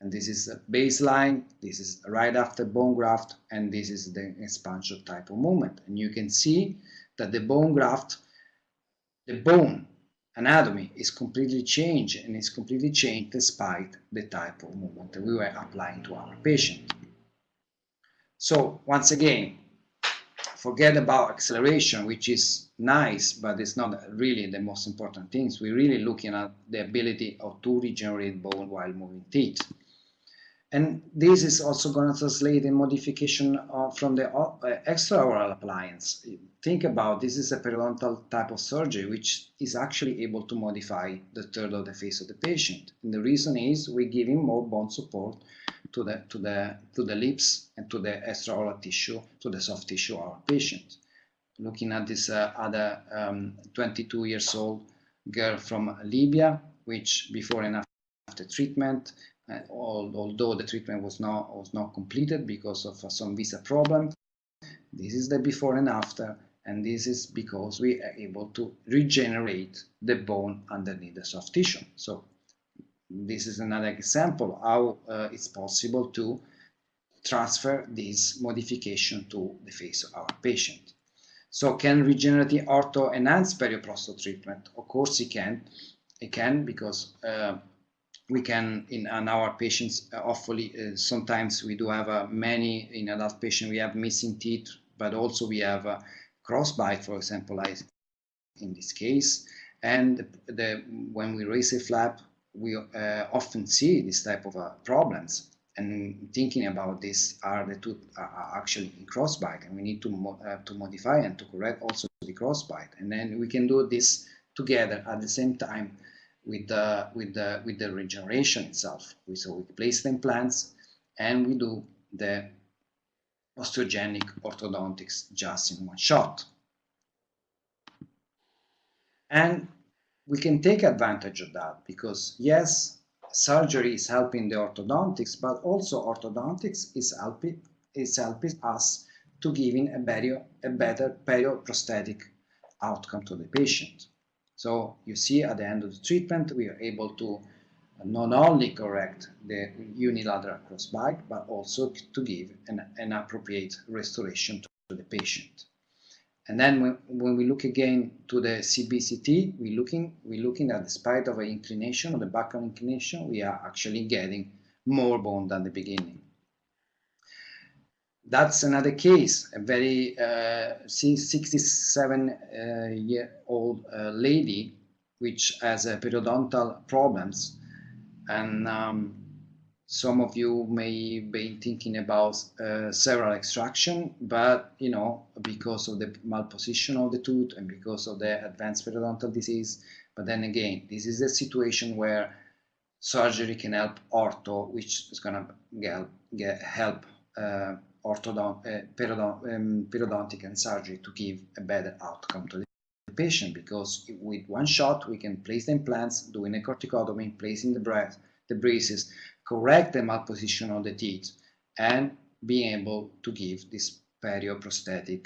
And this is a baseline, this is right after bone graft, and this is the expansion type of movement. And you can see that the bone graft, the bone anatomy is completely changed, and it's completely changed despite the type of movement that we were applying to our patient. So once again, forget about acceleration, which is nice, but it's not really the most important things. We're really looking at the ability to regenerate bone while moving teeth. And this is also going to translate in modification from the extraoral appliance. Think about this is a periodontal type of surgery, which is actually able to modify the third of the face of the patient. And the reason is we give him more bone support to the lips and to the extraoral tissue, to the soft tissue of our patient. Looking at this other 22 years old girl from Libya, which before and after treatment, although the treatment was not completed because of some visa problem, this is the before and after, and this is because we are able to regenerate the bone underneath the soft tissue. So this is another example how it's possible to transfer this modification to the face of our patient. So can regenerative ortho enhance perioprosto treatment? Of course it can. It can, because we can, in our patients, hopefully sometimes we do have many, in adult patients we have missing teeth, but also we have a crossbite, for example, like in this case. And when we raise a flap, we often see this type of problems. And thinking about this, are the tooth are actually in crossbite, and we need to modify and to correct also the crossbite. And then we can do this together at the same time with the regeneration itself. So we place the implants and we do the osteogenic orthodontics just in one shot. And we can take advantage of that because, yes, surgery is helping the orthodontics, but also orthodontics is helping us to giving a better perioprosthetic outcome to the patient. So you see at the end of the treatment, we are able to not only correct the unilateral crossbite, but also to give an appropriate restoration to the patient. And then when we look again to the CBCT, we're looking at, despite of an inclination, or the buccal inclination, we are actually getting more bone than the beginning. That's another case, a very 67-year-old lady which has periodontal problems, and some of you may be thinking about several extraction, but because of the malposition of the tooth and because of the advanced periodontal disease. But then again, this is a situation where surgery can help ortho, which is going to help periodontic and surgery to give a better outcome to the patient, because with one shot we can place the implants, doing a corticotomy, placing the braces, correct the malposition of the teeth, and being able to give this perioprosthetic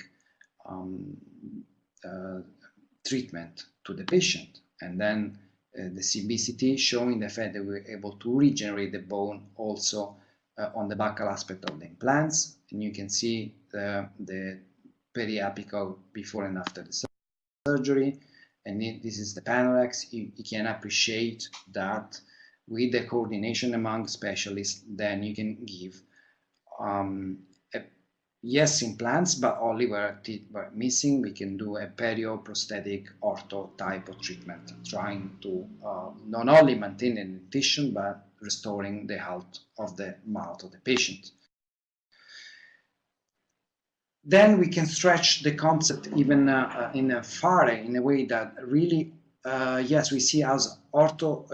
treatment to the patient. And then the CBCT showing the fact that we're able to regenerate the bone also on the buccal aspect of the implants. And you can see the periapical before and after the surgery. And this is the Panorex. You can appreciate that with the coordination among specialists, then you can give yes, implants, but only where teeth were missing. We can do a perioprosthetic ortho type of treatment, trying to not only maintain the dentition, but restoring the health of the mouth of the patient. Then we can stretch the concept even in a way that really, yes, we see as ortho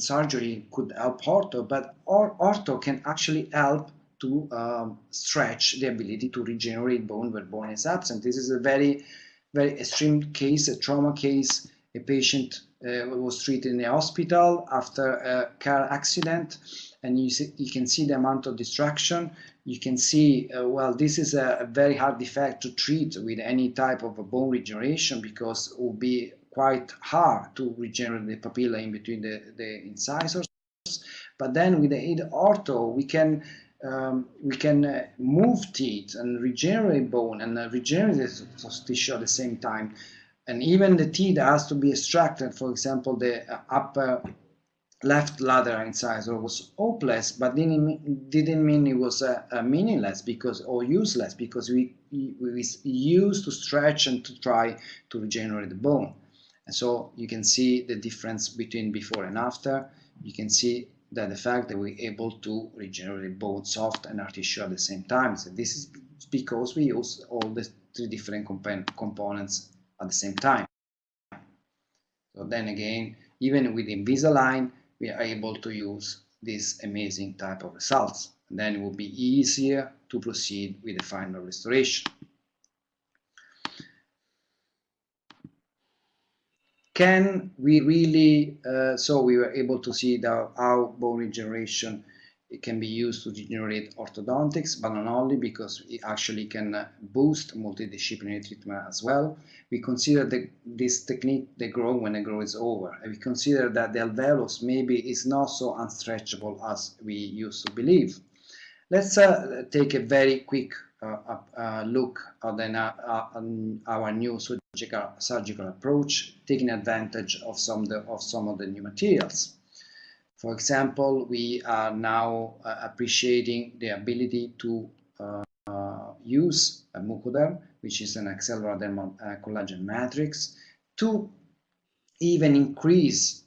surgery could help ortho, but ortho can actually help to stretch the ability to regenerate bone where bone is absent. This is a very, very extreme case, a trauma case, a patient was treated in the hospital after a car accident, and you can see the amount of destruction. You can see, well, this is a very hard defect to treat with any type of a bone regeneration, because it will be quite hard to regenerate the papilla in between the incisors. But then with the aid of ortho, we can move teeth and regenerate bone and regenerate the soft tissue at the same time. And even the teeth has to be extracted. For example, the upper left lateral incisor was hopeless, but didn't mean it was meaningless or useless, because we used to stretch and to try to regenerate the bone. And so you can see the difference between before and after. You can see that the fact that we're able to regenerate both soft and hard tissue at the same time. So this is because we use all the three different components at the same time. So then again, even with Invisalign, we are able to use this amazing type of results. And then it will be easier to proceed with the final restoration. Can we really, so we were able to see how bone regeneration it can be used to regenerate orthodontics, but not only, because it actually can boost multidisciplinary treatment as well. We consider this technique, the grow when the grow is over. And we consider that the alveolus maybe is not so unstretchable as we used to believe. Let's take a very quick look at our new surgical approach, taking advantage of some of the new materials. For example, we are now appreciating the ability to use a mucoderm, which is an alveolar dermal collagen matrix, to even increase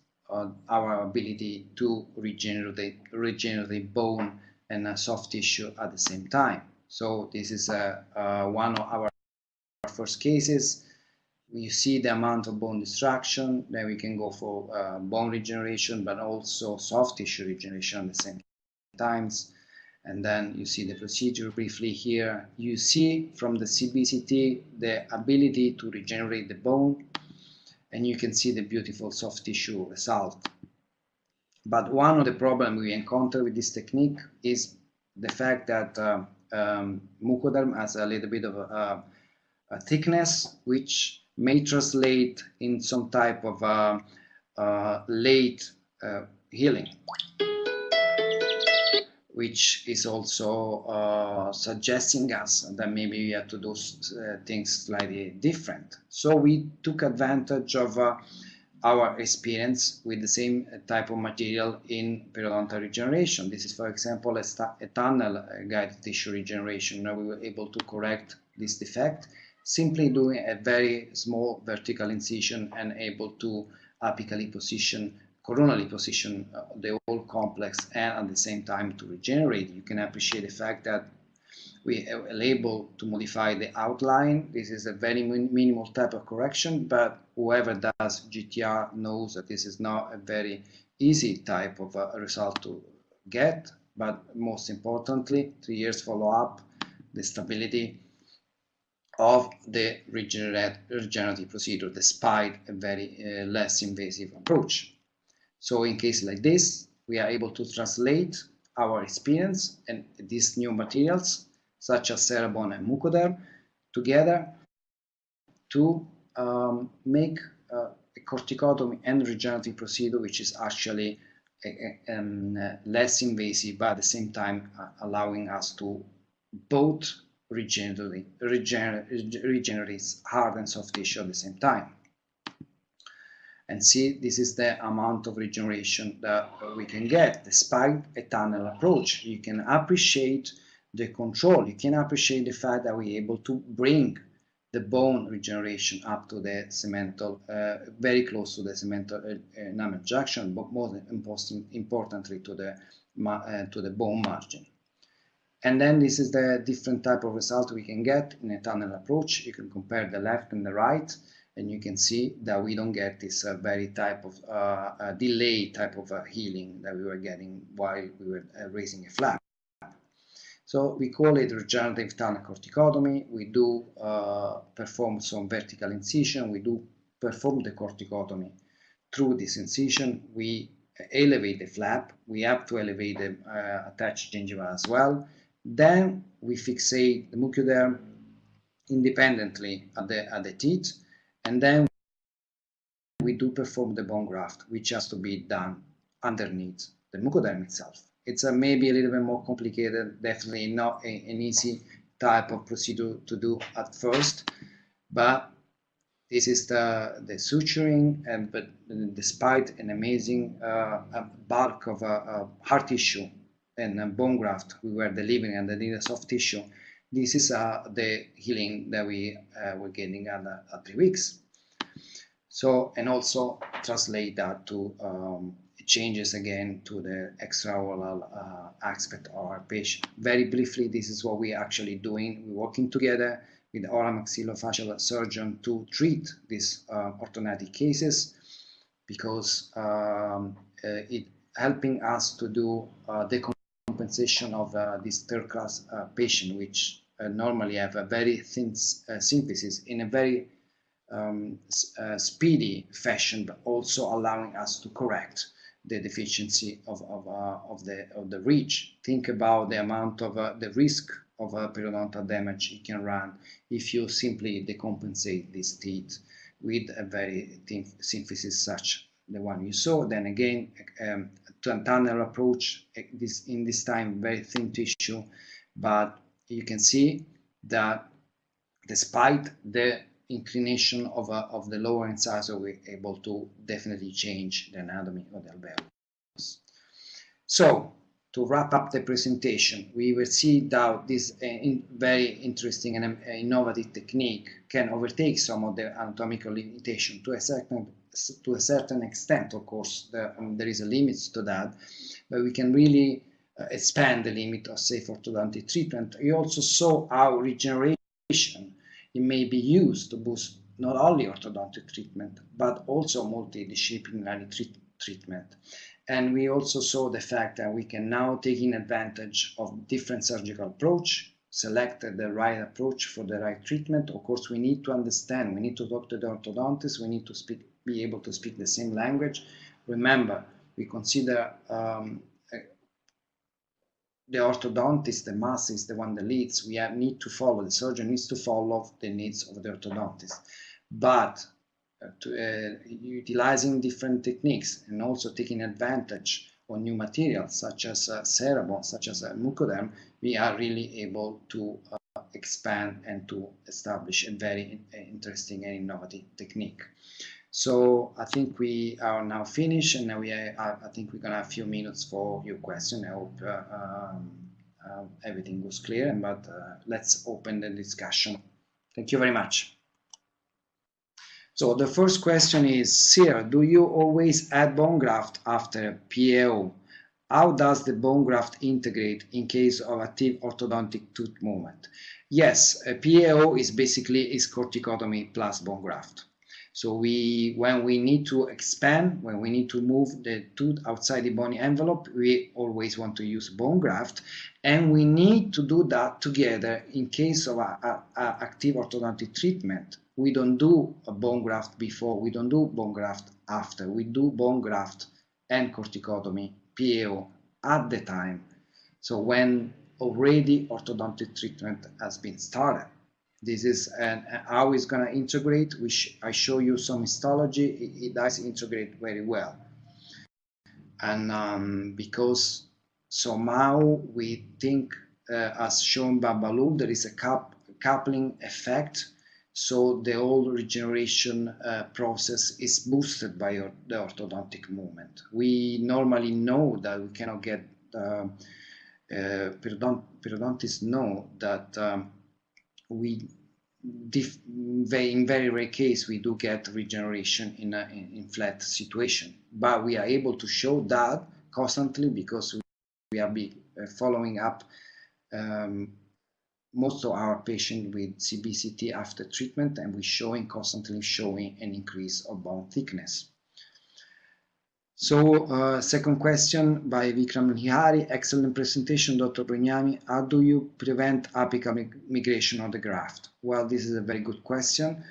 our ability to regenerate bone and soft tissue at the same time. So this is one of our first cases. You see the amount of bone destruction, then we can go for bone regeneration, but also soft tissue regeneration at the same times. And then you see the procedure briefly here. You see from the CBCT the ability to regenerate the bone, and you can see the beautiful soft tissue result. But one of the problems we encounter with this technique is the fact that mucoderm has a little bit of a thickness, which may translate in some type of late healing, which is also suggesting us that maybe we have to do things slightly different. So we took advantage of our experience with the same type of material in periodontal regeneration. This is, for example, a tunnel guided tissue regeneration. Now we were able to correct this defect simply doing a very small vertical incision and able to apically position, coronally position the whole complex, and at the same time to regenerate. You can appreciate the fact that we are able to modify the outline. This is a very minimal type of correction, but whoever does GTR knows that this is not a very easy type of result to get, but most importantly, 3 years follow-up, the stability of the regenerative procedure despite a very less invasive approach. So in cases like this, we are able to translate our experience and these new materials such as Cerebon and mucoderm together to make a corticotomy and regenerative procedure which is actually less invasive, but at the same time allowing us to both regenerate hard and soft tissue at the same time. And see, this is the amount of regeneration that we can get despite a tunnel approach. You can appreciate the control. You can appreciate the fact that we're able to bring the bone regeneration up to the cemental, very close to the cemental enamel junction, but more importantly to the bone margin. And then this is the different type of result we can get in a tunnel approach. You can compare the left and the right, and you can see that we don't get this very type of delay type of healing that we were getting while we were raising a flap. So we call it regenerative tunnel corticotomy. We do perform some vertical incision. We do perform the corticotomy through this incision, we elevate the flap. We have to elevate the attached gingiva as well. Then we fixate the mucoderm independently at the teeth, and then we do perform the bone graft, which has to be done underneath the mucoderm itself. It's maybe a little bit more complicated, definitely not an easy type of procedure to do at first, but this is the suturing, but despite an amazing bulk of hard tissue and bone graft we were delivering underneath the soft tissue, this is the healing that we were getting at 3 weeks. So, and also translate that to changes again to the extraoral aspect of our patient. Very briefly, this is what we're actually doing. We're working together with the oral maxillofacial surgeon to treat these orthodontic cases, because it helping us to do the compensation of this third-class patient, which normally have a very thin symphysis in a very speedy fashion, but also allowing us to correct the deficiency of the ridge. Think about the amount of the risk of periodontal damage you can run if you simply decompensate these teeth with a very thin symphysis such the one you saw. Then again, to a tunnel approach, in this time very thin tissue, but you can see that despite the inclination of the lower incisor, we're able to definitely change the anatomy of the alveolus. So, to wrap up the presentation, we will see that this very interesting and innovative technique can overtake some of the anatomical limitation to a certain extent. Of course, there is a limit to that, but we can really expand the limit of safe orthodontic treatment. We also saw how regeneration it may be used to boost not only orthodontic treatment, but also multidisciplinary treatment. And we also saw the fact that we can now take in advantage of different surgical approach, select the right approach for the right treatment. Of course, we need to understand, we need to talk to the orthodontist, we need to be able to speak the same language. Remember, we consider the orthodontist, the master is the one that leads. We need to follow, the surgeon needs to follow the needs of the orthodontist. But utilizing different techniques and also taking advantage of new materials such as cerebral, such as mucoderm, we are really able to expand and to establish a very interesting and innovative technique. So I think we are now finished, and now I think we're gonna have a few minutes for your question. I hope everything was clear, but let's open the discussion. Thank you very much. So the first question is, Sir, do you always add bone graft after PAO? How does the bone graft integrate in case of active orthodontic tooth movement? Yes, a PAO is basically corticotomy plus bone graft. So when we need to expand, when we need to move the tooth outside the bony envelope, we always want to use bone graft, and we need to do that together in case of active orthodontic treatment. We don't do a bone graft before, we don't do bone graft after. We do bone graft and corticotomy, PAO, at the time. So when already orthodontic treatment has been started. This is how it's going to integrate, which I show you some histology. It does integrate very well. And because somehow we think, as shown by Baloo, there is a coupling effect. So the whole regeneration process is boosted by the orthodontic movement. We normally know that we cannot get, periodontists know that in very rare case we do get regeneration in flat situation, but we are able to show that constantly because we are following up most of our patients with CBCT after treatment, and we're constantly showing an increase of bone thickness. So second question by Vikram Nihari. Excellent presentation, Dr. Brugnami. How do you prevent apical migration of the graft? Well, this is a very good question.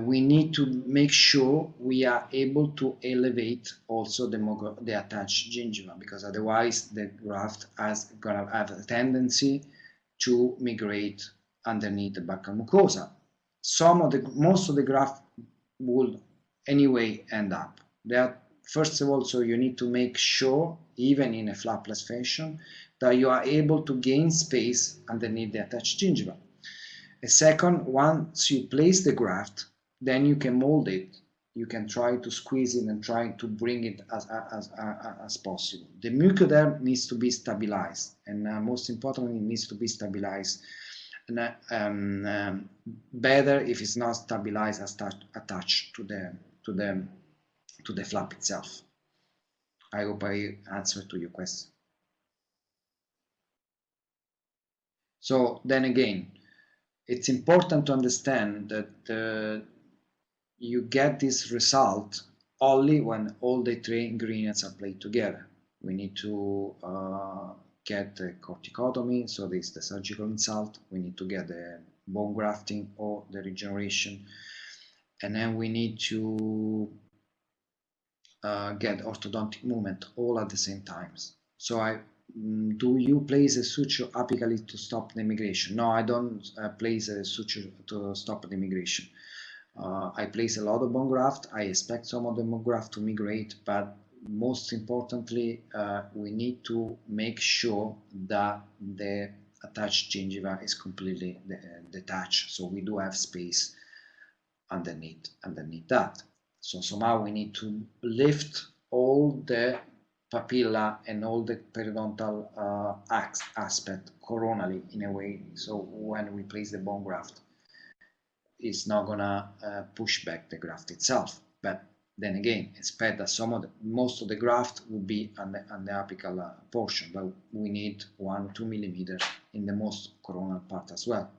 we need to make sure we are able to elevate also the attached gingiva, because otherwise the graft is going to have a tendency to migrate underneath the buccal mucosa. Most of the graft will anyway end up there. First of all, so you need to make sure, even in a flapless fashion, that you are able to gain space underneath the attached gingiva. A second, once you place the graft, then you can mold it. You can try to squeeze it and try to bring it as possible. The mucoderm needs to be stabilized, and most importantly, it needs to be stabilized. And better if it's not stabilized as attached to the flap itself. I hope I answered to your question. So then again, it's important to understand that you get this result only when all the three ingredients are played together. We need to get the corticotomy, so this is the surgical insult. We need to get the bone grafting or the regeneration, and then we need to get orthodontic movement all at the same times. So do you place a suture apically to stop the migration? No, I don't place a suture to stop the migration. I place a lot of bone graft. I expect some of the bone graft to migrate, but most importantly, we need to make sure that the attached gingiva is completely detached, so we do have space underneath that. So somehow we need to lift all the papilla and all the periodontal aspect coronally in a way, so when we place the bone graft, it's not gonna push back the graft itself. But then again, expect that most of the graft will be on the apical portion, but we need 1-2 millimeters in the most coronal part as well.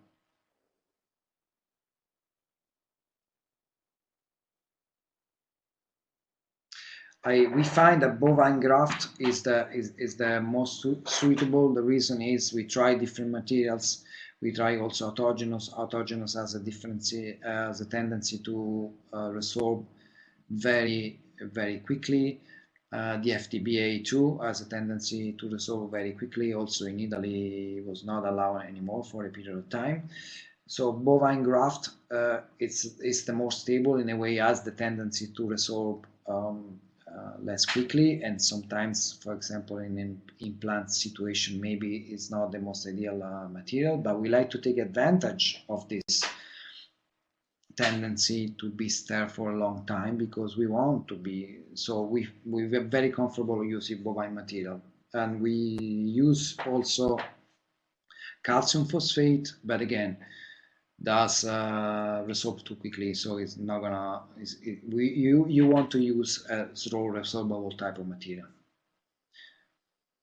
We find that bovine graft is the most suitable. The reason is we try different materials. We try also autogenous. Autogenous has a tendency to resorb very, very quickly. The FTBA too has a tendency to resolve very quickly. Also in Italy, it was not allowed anymore for a period of time. So bovine graft, it's the more stable, in a way, has the tendency to resolve less quickly, and sometimes, for example, in an implant situation, maybe it's not the most ideal material, but we like to take advantage of this tendency to be there for a long time, because we want to be, so we're very comfortable using bovine material. And we use also calcium phosphate, but again, does resolve too quickly, so it's not gonna, you want to use a slow resorbable type of material.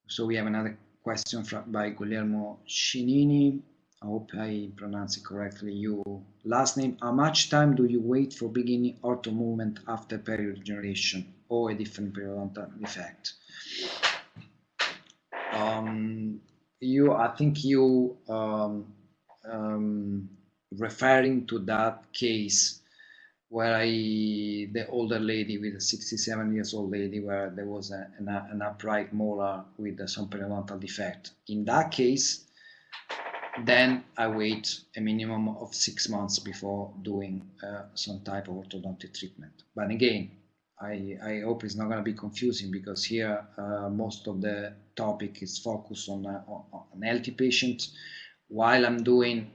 So we have another question by Guglielmo Cinini. I hope I pronounce it correctly. Your last name. How much time do you wait for beginning ortho movement after period regeneration or a different periodontal defect? I think you referring to that case where the older lady with a 67 years old lady, where there was an upright molar with some periodontal defect. In that case, then I wait a minimum of 6 months before doing some type of orthodontic treatment. But again, I hope it's not going to be confusing, because here most of the topic is focused on healthy patients, while I'm doing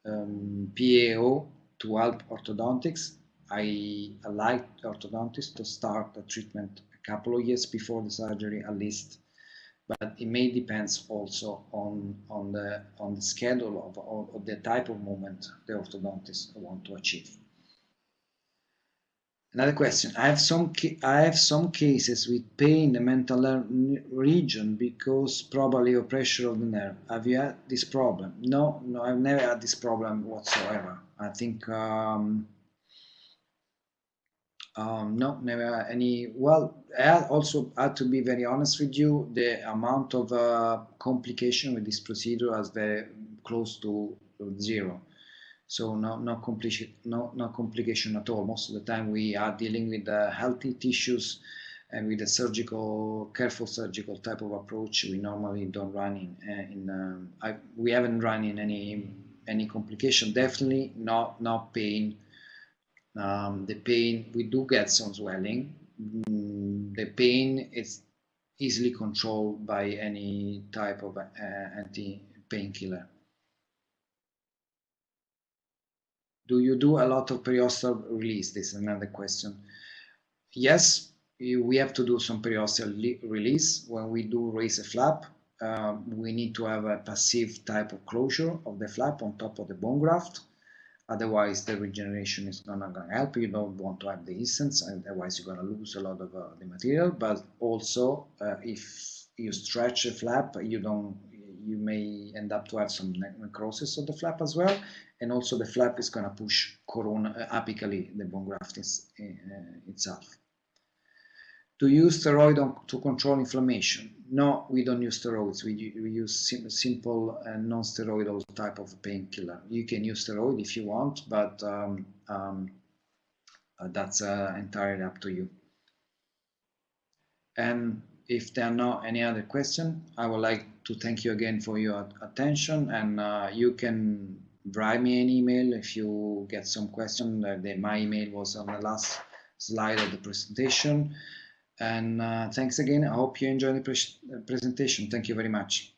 PAO to help orthodontics. I like orthodontists to start the treatment a couple of years before the surgery at least, but it may depends also on the schedule of the type of movement the orthodontist want to achieve. Another question. I have some cases with pain in the mental region because probably of pressure of the nerve. Have you had this problem? No, I've never had this problem whatsoever. I think no, never had any. Well, I also had to be very honest with you. The amount of complication with this procedure is very close to zero. So no complication at all. Most of the time we are dealing with healthy tissues, and with a careful surgical type of approach. We normally don't run we haven't run in any complication. Definitely not pain. The pain, we do get some swelling. The pain is easily controlled by any type of anti-painkiller. Do you do a lot of periosteal release? This is another question. Yes, we have to do some periosteal release. When we do raise a flap, we need to have a passive type of closure of the flap on top of the bone graft. Otherwise, the regeneration is not going to help. You don't want to have the instance, otherwise you're going to lose a lot of the material. But also, if you stretch a flap, you may end up to have some necrosis of the flap as well. And also the flap is going to push apically the bone graft itself. Do you use steroid to control inflammation? No, we don't use steroids. We use simple and non-steroidal type of painkiller. You can use steroid if you want, but that's entirely up to you. And if there are not any other questions, I would like to thank you again for your attention, and you can write me an email if you get some question. My email was on the last slide of the presentation. And thanks again. I hope you enjoyed the presentation. Thank you very much.